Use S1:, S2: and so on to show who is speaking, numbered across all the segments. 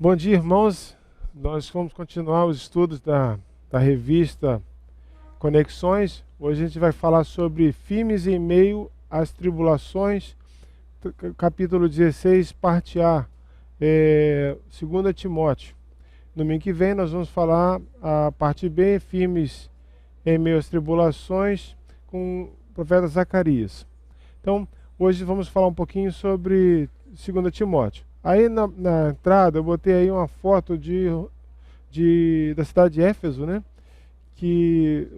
S1: Bom dia, irmãos. Nós vamos continuar os estudos da revista Conexões. Hoje a gente vai falar sobre firmes em meio às tribulações, capítulo 16, parte A, 2 Timóteo. Domingo que vem nós vamos falar a parte B, firmes em meio às tribulações, com o profeta Zacarias. Então, hoje vamos falar um pouquinho sobre 2 Timóteo. Aí na entrada eu botei aí uma foto da cidade de Éfeso, né? Que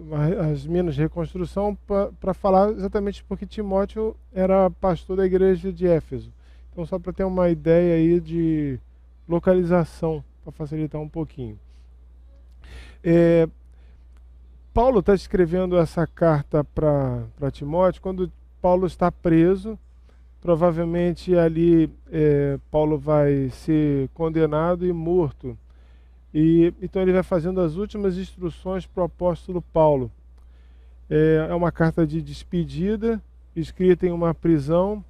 S1: as minas de reconstrução, para falar exatamente porque Timóteo era pastor da igreja de Éfeso. Então, só para ter uma ideia aí de localização, para facilitar um pouquinho. Paulo está escrevendo essa carta para Timóteo quando Paulo está preso. Provavelmente ali Paulo vai ser condenado e morto. Então ele vai fazendo as últimas instruções para o apóstolo Paulo. É uma carta de despedida, escrita em uma prisão,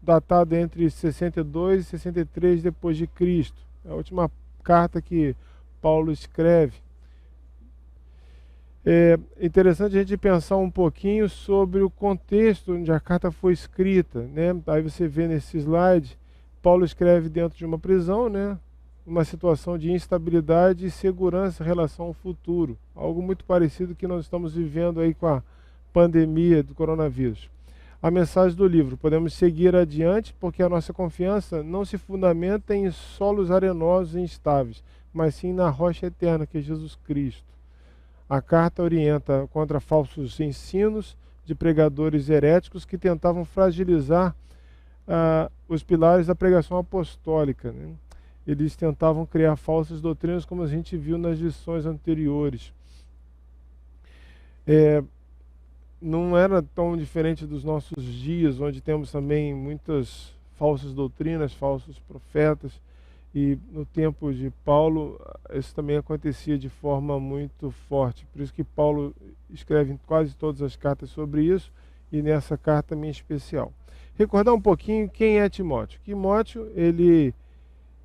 S1: datada entre 62 e 63 depois de Cristo. É a última carta que Paulo escreve. É interessante a gente pensar um pouquinho sobre o contexto onde a carta foi escrita, né? Aí você vê nesse slide, Paulo escreve dentro de uma prisão, né? Uma situação de instabilidade e segurança em relação ao futuro. Algo muito parecido que nós estamos vivendo aí com a pandemia do coronavírus. A mensagem do livro: podemos seguir adiante porque a nossa confiança não se fundamenta em solos arenosos e instáveis, mas sim na rocha eterna que é Jesus Cristo. A carta orienta contra falsos ensinos de pregadores heréticos que tentavam fragilizar os pilares da pregação apostólica, né? Eles tentavam criar falsas doutrinas, como a gente viu nas lições anteriores. Não era tão diferente dos nossos dias, onde temos também muitas falsas doutrinas, falsos profetas. E no tempo de Paulo, isso também acontecia de forma muito forte. Por isso que Paulo escreve em quase todas as cartas sobre isso, e nessa carta em especial. Recordar um pouquinho quem é Timóteo. Timóteo, ele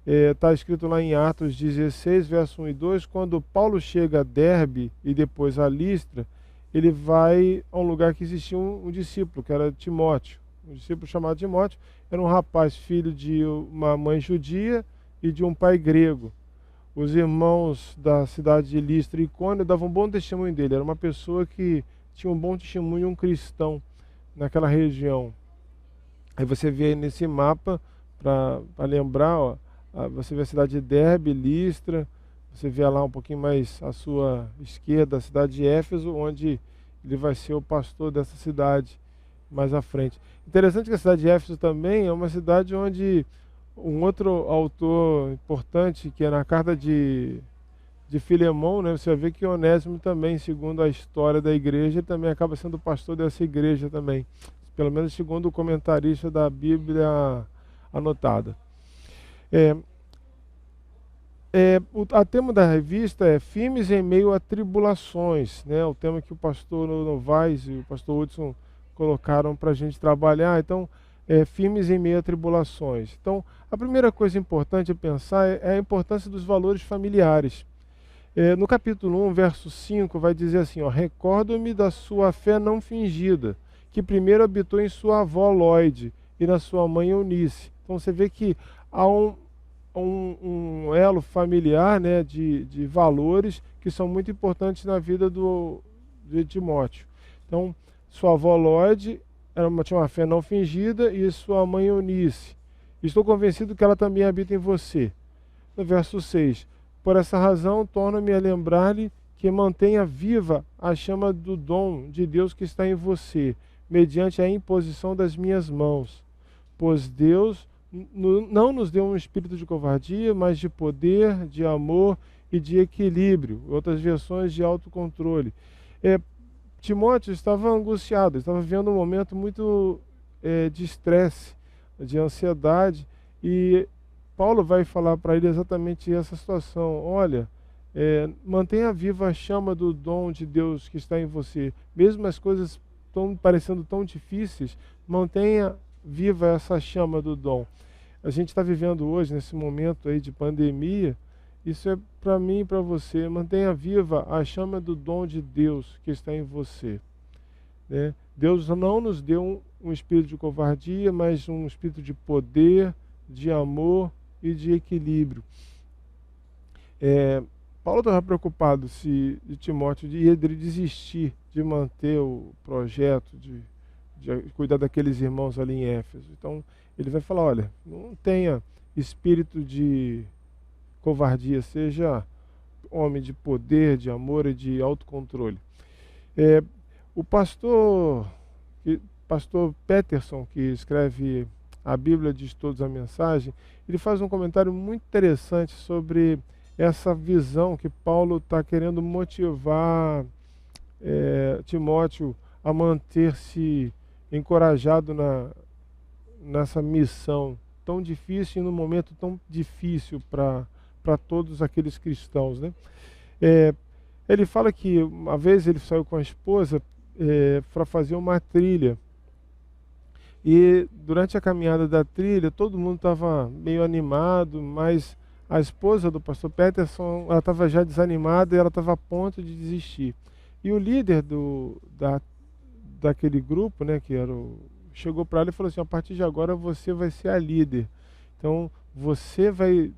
S1: está escrito lá em Atos 16, verso 1 e 2, quando Paulo chega a Derbe e depois a Listra, ele vai a um lugar que existia um discípulo, que era Timóteo. Um discípulo chamado Timóteo era um rapaz, filho de uma mãe judia e de um pai grego. Os irmãos da cidade de Listra e Icônio davam um bom testemunho dele. Era uma pessoa que tinha um bom testemunho, um cristão naquela região. Aí você vê aí nesse mapa, para lembrar, ó, você vê a cidade de Derbe, Listra, você vê lá um pouquinho mais à sua esquerda a cidade de Éfeso, onde ele vai ser o pastor dessa cidade mais à frente. Interessante que a cidade de Éfeso também é uma cidade onde um outro autor importante, que é na carta de Filemão, né, você vai ver que Onésimo também, segundo a história da igreja, ele também acaba sendo pastor dessa igreja também. Pelo menos segundo o comentarista da Bíblia anotada. O tema da revista é Firmes em meio a tribulações, né? O tema que o pastor Novaes e o pastor Hudson colocaram para a gente trabalhar. Então, firmes em meio a tribulações. Então, a primeira coisa importante a pensar é a importância dos valores familiares. No capítulo 1, verso 5, vai dizer assim, ó: recordo-me da sua fé não fingida, que primeiro habitou em sua avó Lóide e na sua mãe Eunice. Então, você vê que há um elo familiar, né, de valores que são muito importantes na vida de Timóteo. Então, sua avó Lóide tinha uma fé não fingida, e sua mãe Eunice: estou convencido que ela também habita em você. No verso 6, por essa razão, torna-me a lembrar-lhe que mantenha viva a chama do dom de Deus que está em você, mediante a imposição das minhas mãos. Pois Deus não nos deu um espírito de covardia, mas de poder, de amor e de equilíbrio. Outras versões, de autocontrole. Timóteo estava angustiado, estava vivendo um momento muito de estresse, de ansiedade, e Paulo vai falar para ele exatamente essa situação. Olha, mantenha viva a chama do dom de Deus que está em você. Mesmo as coisas parecendo tão difíceis, mantenha viva essa chama do dom. a gente está vivendo hoje, nesse momento aí de pandemia, isso é para mim e para você. Mantenha viva a chama do dom de Deus que está em você, né? Deus não nos deu um espírito de covardia, mas um espírito de poder, de amor e de equilíbrio. Paulo estava preocupado se de Timóteo ia desistir de manter o projeto, de cuidar daqueles irmãos ali em Éfeso. Então ele vai falar, olha, não tenha espírito de covardia, seja homem de poder, de amor e de autocontrole. O pastor Peterson, que escreve a Bíblia de Estudos a Mensagem, ele faz um comentário muito interessante sobre essa visão que Paulo está querendo motivar Timóteo a manter-se encorajado nessa missão tão difícil e num momento tão difícil para todos aqueles cristãos, né? Ele fala que uma vez ele saiu com a esposa para fazer uma trilha. E durante a caminhada da trilha, todo mundo estava meio animado, mas a esposa do pastor Peterson, ela estava já desanimada e ela estava a ponto de desistir. E o líder daquele grupo, né, chegou para ela e falou assim, a partir de agora você vai ser a líder. Então você vai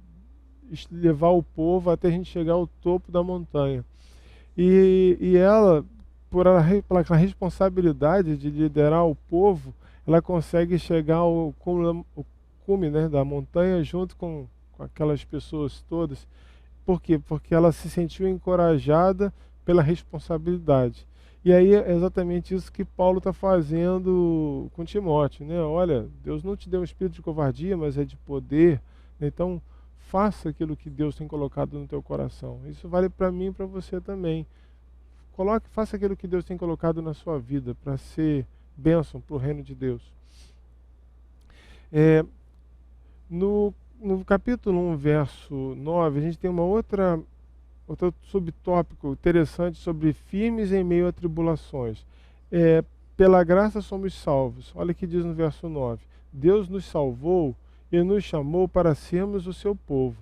S1: levar o povo até a gente chegar ao topo da montanha. E ela, pela responsabilidade de liderar o povo, ela consegue chegar ao cume, né, da montanha junto com aquelas pessoas todas. Por quê? Porque ela se sentiu encorajada pela responsabilidade. E aí é exatamente isso que Paulo está fazendo com Timóteo, né? Olha, Deus não te deu um espírito de covardia, mas é de poder. Então, faça aquilo que Deus tem colocado no teu coração. Isso vale para mim e para você também. Faça aquilo que Deus tem colocado na sua vida para ser bênção para o reino de Deus. No capítulo 1, verso 9, a gente tem outro subtópico interessante sobre firmes em meio a tribulações. Pela graça somos salvos. Olha o que diz no verso 9. Deus nos salvou e nos chamou para sermos o seu povo.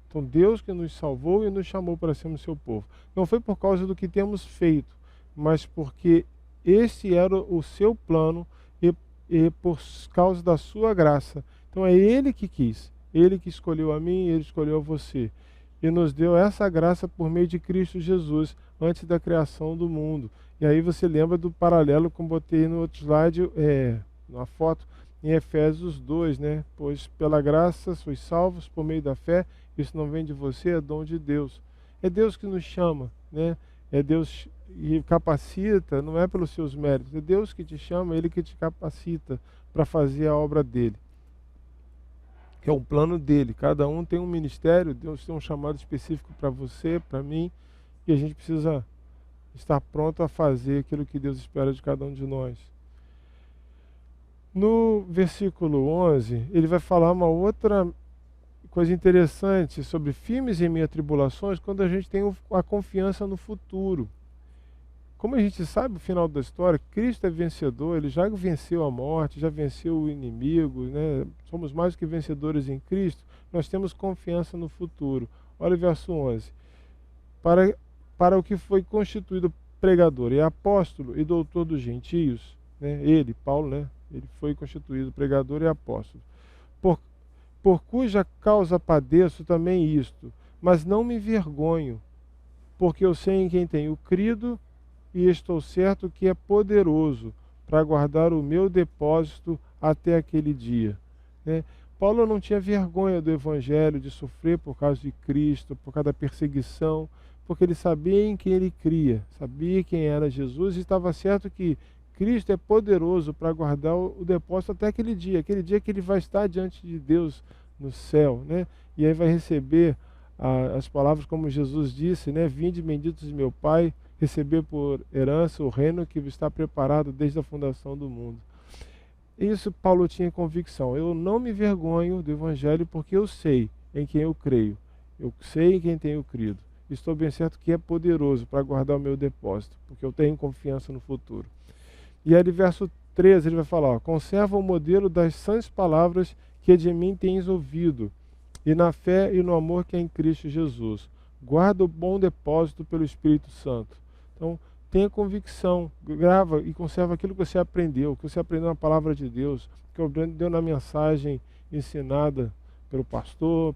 S1: Então Deus que nos salvou e nos chamou para sermos o seu povo. Não foi por causa do que temos feito, mas porque esse era o seu plano e por causa da sua graça. Então é Ele que quis, Ele que escolheu a mim, Ele escolheu a você. E nos deu essa graça por meio de Cristo Jesus, antes da criação do mundo. E aí você lembra do paralelo que eu botei no outro slide, na foto, em Efésios 2, né? Pois pela graça sois salvos por meio da fé, isso não vem de você, é dom de Deus. É Deus que nos chama, né? É Deus que capacita, não é pelos seus méritos, é Deus que te chama, Ele que te capacita para fazer a obra dele. Que é um plano dele. Cada um tem um ministério, Deus tem um chamado específico para você, para mim, e a gente precisa estar pronto a fazer aquilo que Deus espera de cada um de nós. No versículo 11, ele vai falar uma outra coisa interessante sobre firmes em meio a tribulações, quando a gente tem a confiança no futuro. Como a gente sabe o final da história, Cristo é vencedor, Ele já venceu a morte, já venceu o inimigo, né? Somos mais que vencedores em Cristo, nós temos confiança no futuro. Olha o verso 11. Para o que foi constituído pregador e apóstolo e doutor dos gentios, né? Ele, Paulo, né? Ele foi constituído pregador e apóstolo. Por cuja causa padeço também isto, mas não me envergonho, porque eu sei em quem tenho crido, e estou certo que é poderoso para guardar o meu depósito até aquele dia. Né? Paulo não tinha vergonha do Evangelho, de sofrer por causa de Cristo, por causa da perseguição, porque ele sabia em quem ele cria, sabia quem era Jesus e estava certo que Cristo é poderoso para guardar o depósito até aquele dia que ele vai estar diante de Deus no céu, né? E aí vai receber as palavras como Jesus disse, né? Vinde benditos de meu Pai, receber por herança o reino que está preparado desde a fundação do mundo. Isso Paulo tinha convicção. Eu não me envergonho do Evangelho porque eu sei em quem eu creio. Eu sei em quem tenho crido. Estou bem certo que é poderoso para guardar o meu depósito, porque eu tenho confiança no futuro. E aí, verso 13, ele vai falar, conserva o modelo das sãs palavras que de mim tens ouvido, e na fé e no amor que é em Cristo Jesus. Guarda o bom depósito pelo Espírito Santo. Então, tenha convicção, grava e conserva aquilo que você aprendeu na palavra de Deus, que aprendeu na mensagem ensinada pelo pastor,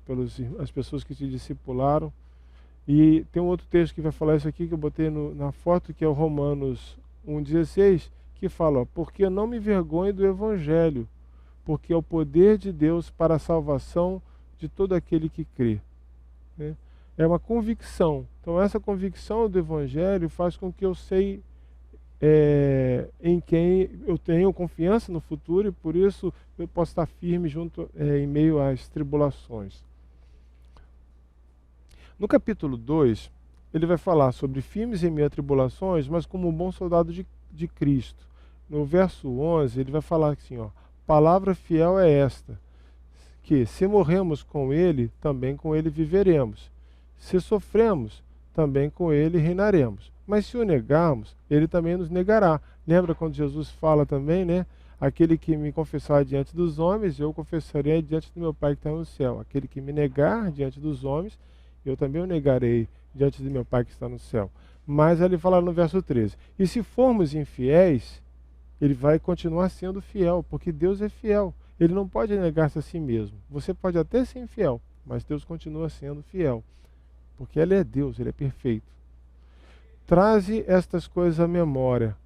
S1: as pessoas que te discipularam. E tem um outro texto que vai falar isso aqui, que eu botei na foto, que é o Romanos 1,16, que fala, ó, porque não me envergonho do Evangelho, porque é o poder de Deus para a salvação de todo aquele que crê. Né? É uma convicção. Então essa convicção do Evangelho faz com que eu sei em quem eu tenho confiança no futuro, e por isso eu posso estar firme em meio às tribulações. No capítulo 2, ele vai falar sobre firmes em meio a tribulações, mas como um bom soldado de Cristo. No verso 11, ele vai falar assim, ó, palavra fiel é esta, que se morremos com ele, também com ele viveremos. Se sofremos, também com ele reinaremos. Mas se o negarmos, ele também nos negará. Lembra quando Jesus fala também, né? Aquele que me confessar diante dos homens, eu confessarei diante do meu Pai que está no céu. Aquele que me negar diante dos homens, eu também o negarei diante do meu Pai que está no céu. Mas ele fala no verso 13, e se formos infiéis, ele vai continuar sendo fiel, porque Deus é fiel. Ele não pode negar-se a si mesmo. Você pode até ser infiel, mas Deus continua sendo fiel, porque Ele é Deus, Ele é perfeito. Traze estas coisas à memória,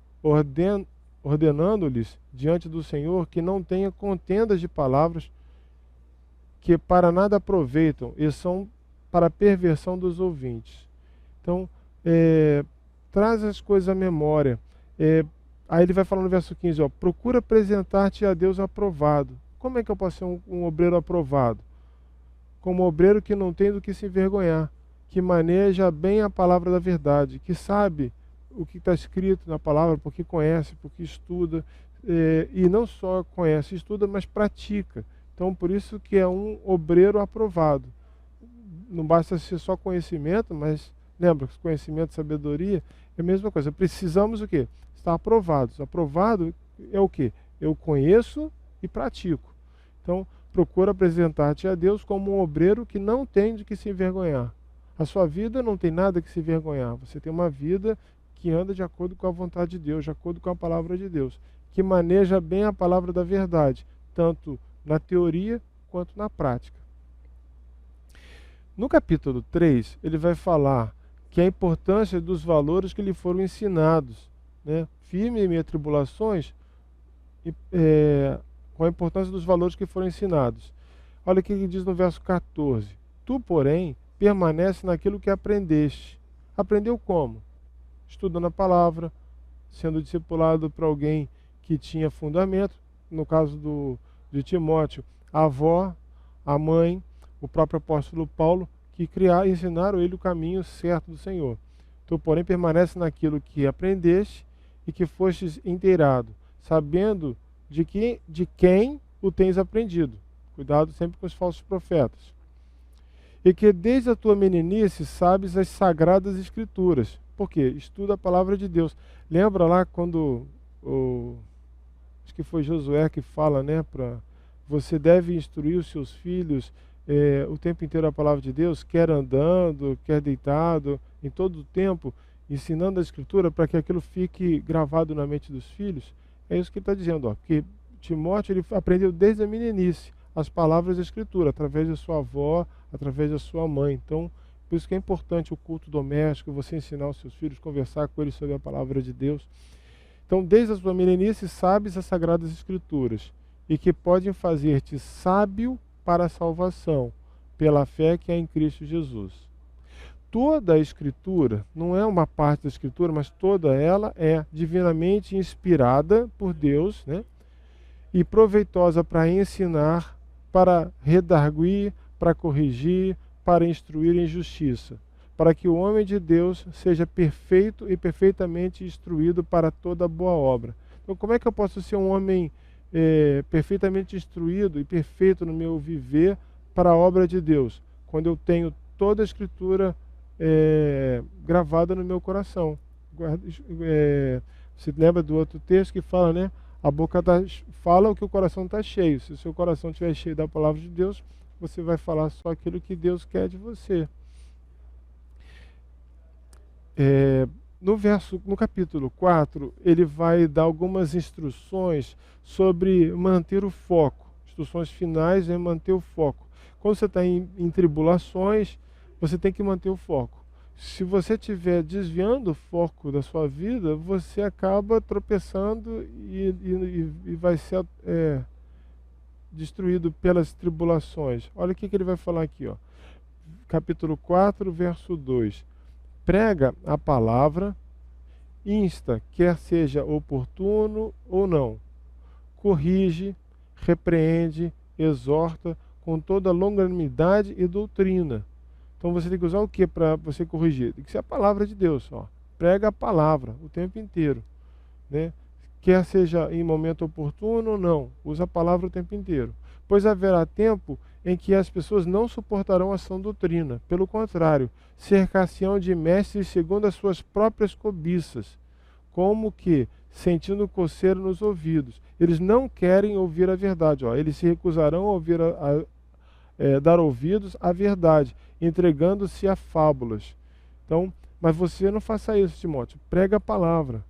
S1: ordenando-lhes diante do Senhor que não tenha contendas de palavras que para nada aproveitam e são para a perversão dos ouvintes. Então, traz as coisas à memória. Aí ele vai falar no verso 15, ó, procura apresentar-te a Deus aprovado. Como é que eu posso ser um obreiro aprovado? Como obreiro que não tem do que se envergonhar, que maneja bem a palavra da verdade, que sabe o que está escrito na palavra, porque conhece, porque estuda, e não só conhece, estuda, mas pratica. Então, por isso que é um obreiro aprovado. Não basta ser só conhecimento, mas lembra que conhecimento e sabedoria é a mesma coisa. Precisamos o quê? Estar aprovados. Aprovado é o quê? Eu conheço e pratico. Então, procura apresentar-te a Deus como um obreiro que não tem de que se envergonhar. A sua vida não tem nada que se envergonhar. Você tem uma vida que anda de acordo com a vontade de Deus, de acordo com a palavra de Deus, que maneja bem a palavra da verdade, tanto na teoria quanto na prática. No capítulo 3, ele vai falar que a importância dos valores que lhe foram ensinados, né? Firme em meio a tribulações, com a importância dos valores que foram ensinados. Olha o que ele diz no verso 14. Tu, porém, permanece naquilo que aprendeste. Aprendeu como? Estudando a palavra, sendo discipulado por alguém que tinha fundamento, no caso de Timóteo, a avó, a mãe, o próprio apóstolo Paulo, que ensinaram ele o caminho certo do Senhor. Tu, porém, permanece naquilo que aprendeste e que fostes inteirado, sabendo de quem o tens aprendido. Cuidado sempre com os falsos profetas. E que desde a tua meninice sabes as sagradas escrituras. Por quê? Estuda a palavra de Deus. Lembra lá quando acho que foi Josué que fala, né, você deve instruir os seus filhos o tempo inteiro a palavra de Deus, quer andando, quer deitado, em todo o tempo, ensinando a Escritura para que aquilo fique gravado na mente dos filhos. É isso que ele está dizendo, ó, que Timóteo ele aprendeu desde a meninice as palavras da Escritura, através da sua avó, através da sua mãe. Então, por isso que é importante o culto doméstico, você ensinar os seus filhos, conversar com eles sobre a palavra de Deus. Então, desde a sua meninice, sabes as sagradas Escrituras, e que podem fazer-te sábio para a salvação, pela fé que é em Cristo Jesus. Toda a Escritura, não é uma parte da Escritura, mas toda ela é divinamente inspirada por Deus, né? E proveitosa para ensinar, para redarguir, para corrigir, para instruir em justiça, para que o homem de Deus seja perfeito e perfeitamente instruído para toda boa obra. Então, como é que eu posso ser um homem perfeitamente instruído e perfeito no meu viver para a obra de Deus? Quando eu tenho toda a Escritura gravada no meu coração. Você lembra do outro texto que fala, né? A boca fala o que o coração está cheio. Se o seu coração estiver cheio da palavra de Deus, você vai falar só aquilo que Deus quer de você. No capítulo 4, ele vai dar algumas instruções sobre manter o foco. Instruções finais é manter o foco. Quando você está em tribulações, você tem que manter o foco. Se você estiver desviando o foco da sua vida, você acaba tropeçando e vai ser destruído pelas tribulações. Olha o que ele vai falar aqui, ó. Capítulo 4, verso 2. Prega a palavra, insta, quer seja oportuno ou não. Corrige, repreende, exorta com toda longanimidade e doutrina. Então você tem que usar o que para você corrigir? Tem que ser a palavra de Deus. Ó. Prega a palavra o tempo inteiro. Né? Quer seja em momento oportuno ou não, usa a palavra o tempo inteiro. Pois haverá tempo em que as pessoas não suportarão a sã doutrina. Pelo contrário, cercar-se-ão de mestres segundo as suas próprias cobiças, como que, sentindo coceira nos ouvidos. Eles não querem ouvir a verdade. Ó. Eles se recusarão a ouvir dar ouvidos à verdade, entregando-se a fábulas. Então, mas você não faça isso, Timóteo. Prega a palavra.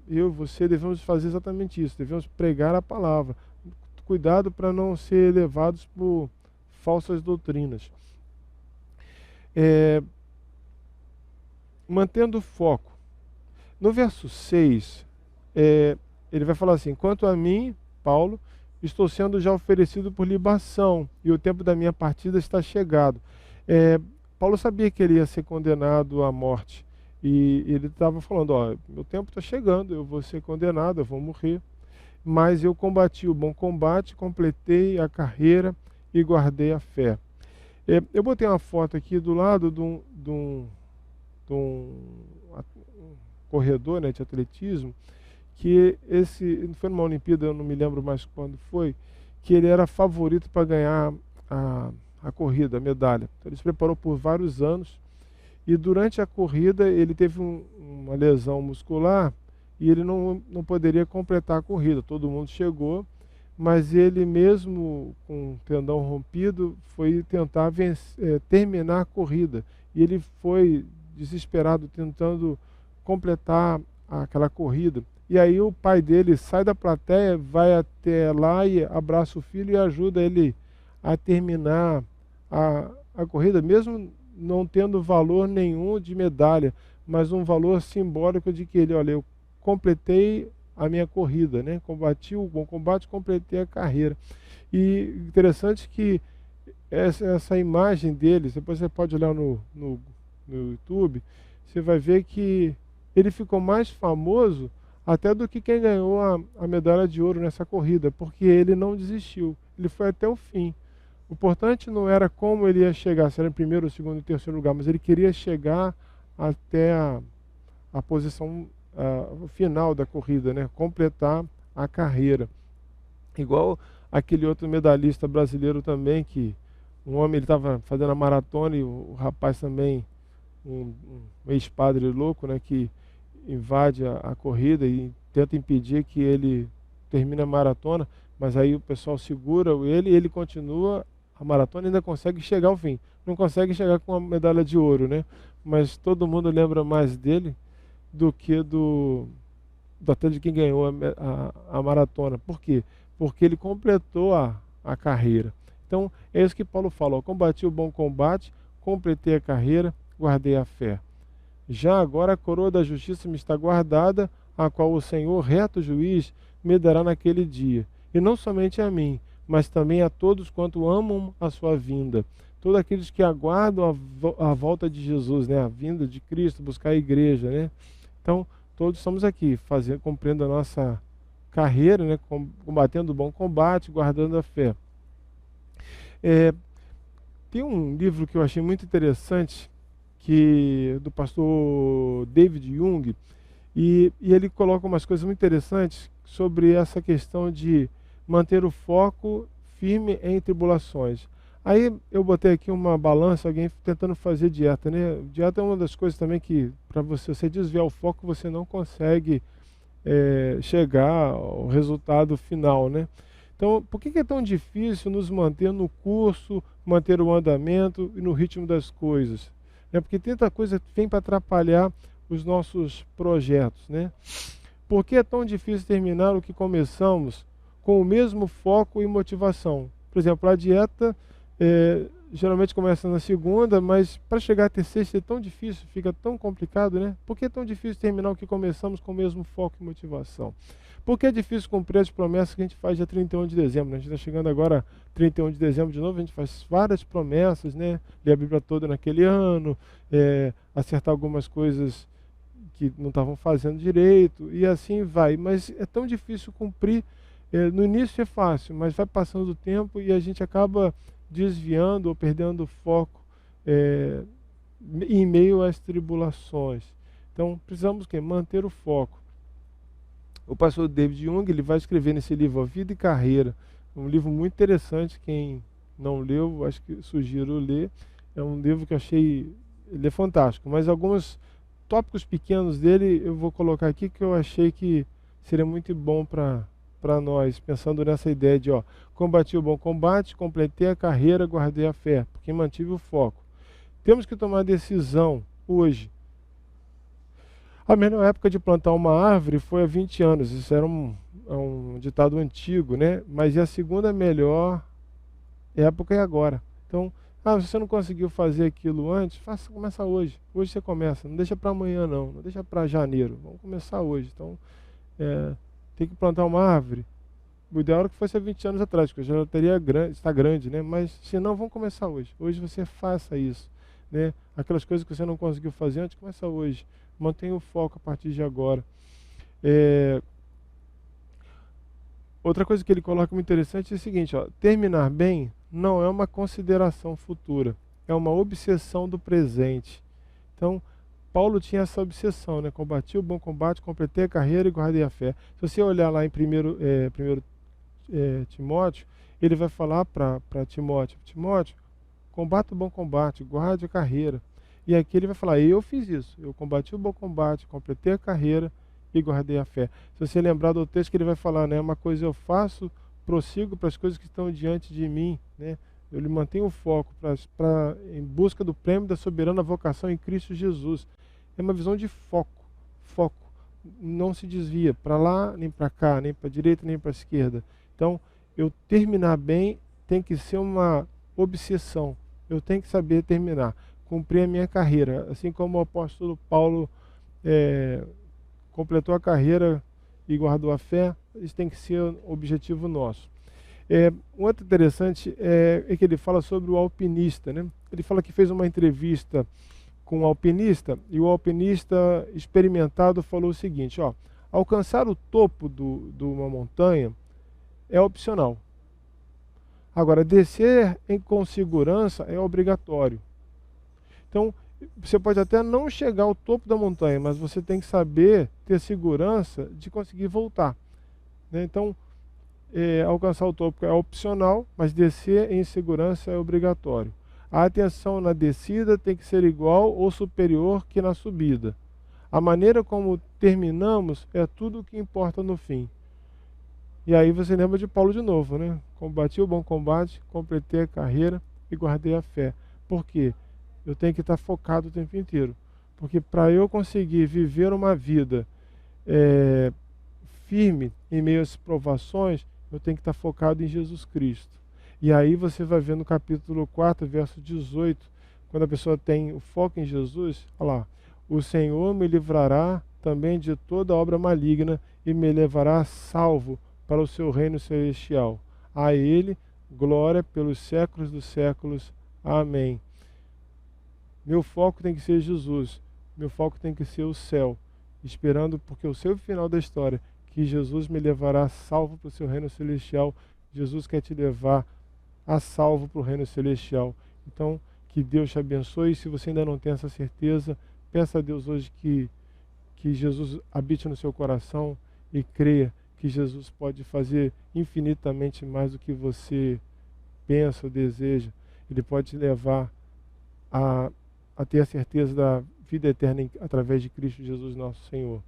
S1: Eu e você devemos fazer exatamente isso. Devemos pregar a palavra. Cuidado para não ser levados por falsas doutrinas. Mantendo o foco. No verso 6, ele vai falar assim: quanto a mim, Paulo, estou sendo já oferecido por libação, e o tempo da minha partida está chegado. Paulo sabia que ele ia ser condenado à morte, e ele estava falando, ó, meu tempo está chegando, eu vou ser condenado, eu vou morrer, mas eu combati o bom combate, completei a carreira e guardei a fé. Eu botei uma foto aqui do lado de um corredor, né, de atletismo, que foi numa Olimpíada, eu não me lembro mais quando foi, que ele era favorito para ganhar a corrida, a medalha. Então ele se preparou por vários anos e durante a corrida ele teve uma lesão muscular e ele não poderia completar a corrida. Todo mundo chegou, mas ele mesmo com o tendão rompido foi tentar terminar a corrida. E ele foi desesperado tentando completar aquela corrida. E aí o pai dele sai da plateia, vai até lá e abraça o filho e ajuda ele a terminar a corrida, mesmo não tendo valor nenhum de medalha, mas um valor simbólico de que olha, eu completei a minha corrida, né? Combati o bom combate, completei a carreira. E interessante que essa imagem dele, depois você pode olhar no YouTube, você vai ver que ele ficou mais famoso até do que quem ganhou a medalha de ouro nessa corrida, porque ele não desistiu, ele foi até o fim. O importante não era como ele ia chegar, se era em primeiro, segundo e terceiro lugar, mas ele queria chegar até a posição final da corrida, né? Completar a carreira. Igual aquele outro medalhista brasileiro também, que um homem ele estava fazendo a maratona e o rapaz também, um ex-padre louco, né, que invade a corrida e tenta impedir que ele termine a maratona, mas aí o pessoal segura ele e ele continua a maratona e ainda consegue chegar ao fim. Não consegue chegar com a medalha de ouro, né? Mas todo mundo lembra mais dele do que até de quem ganhou a maratona. Por quê? Porque ele completou a carreira. Então, é isso que Paulo fala, ó, combati o bom combate, completei a carreira, guardei a fé. Já agora a coroa da justiça me está guardada, a qual o Senhor, reto juiz, me dará naquele dia. E não somente a mim, mas também a todos quanto amam a sua vinda. Todos aqueles que aguardam a volta de Jesus, né? A vinda de Cristo, buscar a igreja, né? Então, todos estamos aqui, cumprindo a nossa carreira, né? Combatendo o bom combate, guardando a fé. Tem um livro que eu achei muito interessante, do pastor David Jung, e ele coloca umas coisas muito interessantes sobre essa questão de manter o foco firme em tribulações. Aí eu botei aqui uma balança, alguém tentando fazer dieta, né? Dieta é uma das coisas também que, para você desviar o foco, você não consegue chegar ao resultado final, né? Então, por que é tão difícil nos manter no curso, manter o andamento e no ritmo das coisas? É porque tanta coisa vem para atrapalhar os nossos projetos, né? Por que é tão difícil terminar o que começamos com o mesmo foco e motivação? Por exemplo, a dieta geralmente começa na segunda, mas para chegar até sexta é tão difícil, fica tão complicado, né? Por que é tão difícil terminar o que começamos com o mesmo foco e motivação? Por que é difícil cumprir as promessas que a gente faz dia 31 de dezembro? Né? A gente está chegando agora 31 de dezembro de novo, a gente faz várias promessas, né? Ler a Bíblia toda naquele ano, acertar algumas coisas que não estavam fazendo direito, e assim vai. Mas é tão difícil cumprir. No início é fácil, mas vai passando o tempo e a gente acaba desviando ou perdendo o foco em meio às tribulações. Então, precisamos manter o foco. O pastor David Jung, ele vai escrever nesse livro A Vida e Carreira, um livro muito interessante. Quem não leu, acho que sugiro ler. É um livro que eu achei, ele é fantástico, mas alguns tópicos pequenos dele eu vou colocar aqui que eu achei que seria muito bom para nós, pensando nessa ideia de, combati o bom combate, completei a carreira, guardei a fé, porque mantive o foco. Temos que tomar decisão hoje. A melhor época de plantar uma árvore foi há 20 anos, isso era um ditado antigo, né? Mas a segunda melhor época é agora. Então, se você não conseguiu fazer aquilo antes, começa hoje. Hoje você começa, não deixa para amanhã não deixa para janeiro, vamos começar hoje. Então, tem que plantar uma árvore. O ideal era que fosse há 20 anos atrás, porque já teria está grande, né? Mas se não, vamos começar hoje. Hoje você faça isso, né? Aquelas coisas que você não conseguiu fazer antes, começa hoje. Mantenha o foco a partir de agora. Outra coisa que ele coloca muito interessante é o seguinte, terminar bem não é uma consideração futura, é uma obsessão do presente. Então, Paulo tinha essa obsessão, né? Combati o bom combate, completei a carreira e guardei a fé. Se você olhar lá em 1 Timóteo, ele vai falar para Timóteo, combata o bom combate, guarde a carreira. E aqui ele vai falar, eu fiz isso, eu combati o bom combate, completei a carreira e guardei a fé. Se você lembrar do texto que ele vai falar, né? Uma coisa eu faço, prossigo para as coisas que estão diante de mim, né? Eu lhe mantenho o foco em busca do prêmio da soberana vocação em Cristo Jesus. É uma visão de foco. Não se desvia para lá, nem para cá, nem para a direita, nem para a esquerda. Então, eu terminar bem tem que ser uma obsessão. Eu tenho que saber terminar, cumprir a minha carreira. Assim como o apóstolo Paulo completou a carreira e guardou a fé, isso tem que ser um objetivo nosso. Um outro interessante é que ele fala sobre o alpinista, né? Ele fala que fez uma entrevista com um alpinista e o alpinista experimentado falou o seguinte, alcançar o topo de uma montanha é opcional. Agora, descer com segurança é obrigatório. Então, você pode até não chegar ao topo da montanha, mas você tem que saber ter segurança de conseguir voltar, né? Então, alcançar o topo é opcional, mas descer em segurança é obrigatório. A atenção na descida tem que ser igual ou superior que na subida. A maneira como terminamos é tudo o que importa no fim. E aí você lembra de Paulo de novo, né? Combati o bom combate, completei a carreira e guardei a fé. Por quê? Eu tenho que estar focado o tempo inteiro. Porque para eu conseguir viver uma vida firme em meio às provações, eu tenho que estar focado em Jesus Cristo. E aí você vai ver no capítulo 4, verso 18, quando a pessoa tem o foco em Jesus, olha lá, o Senhor me livrará também de toda obra maligna e me levará salvo para o seu reino celestial. A Ele, glória pelos séculos dos séculos. Amém. Meu foco tem que ser Jesus. Meu foco tem que ser o céu. Esperando, porque eu sei o final da história, que Jesus me levará salvo para o seu reino celestial. Jesus quer te levar a salvo para o reino celestial. Então, que Deus te abençoe. Se você ainda não tem essa certeza, peça a Deus hoje que Jesus habite no seu coração e creia que Jesus pode fazer infinitamente mais do que você pensa ou deseja. Ele pode te levar a ter a certeza da vida eterna através de Cristo Jesus nosso Senhor.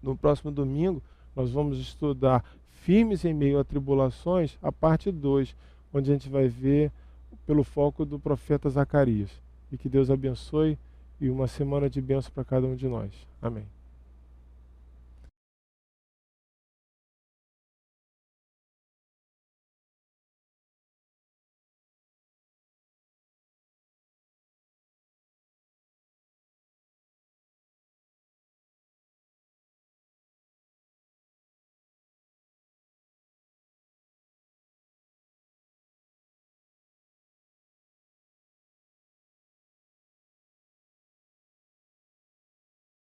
S1: no próximo domingo, nós vamos estudar Firmes em Meio a Tribulações, a parte 2, onde a gente vai ver pelo foco do profeta Zacarias. E que Deus abençoe e uma semana de bênção para cada um de nós. Amém.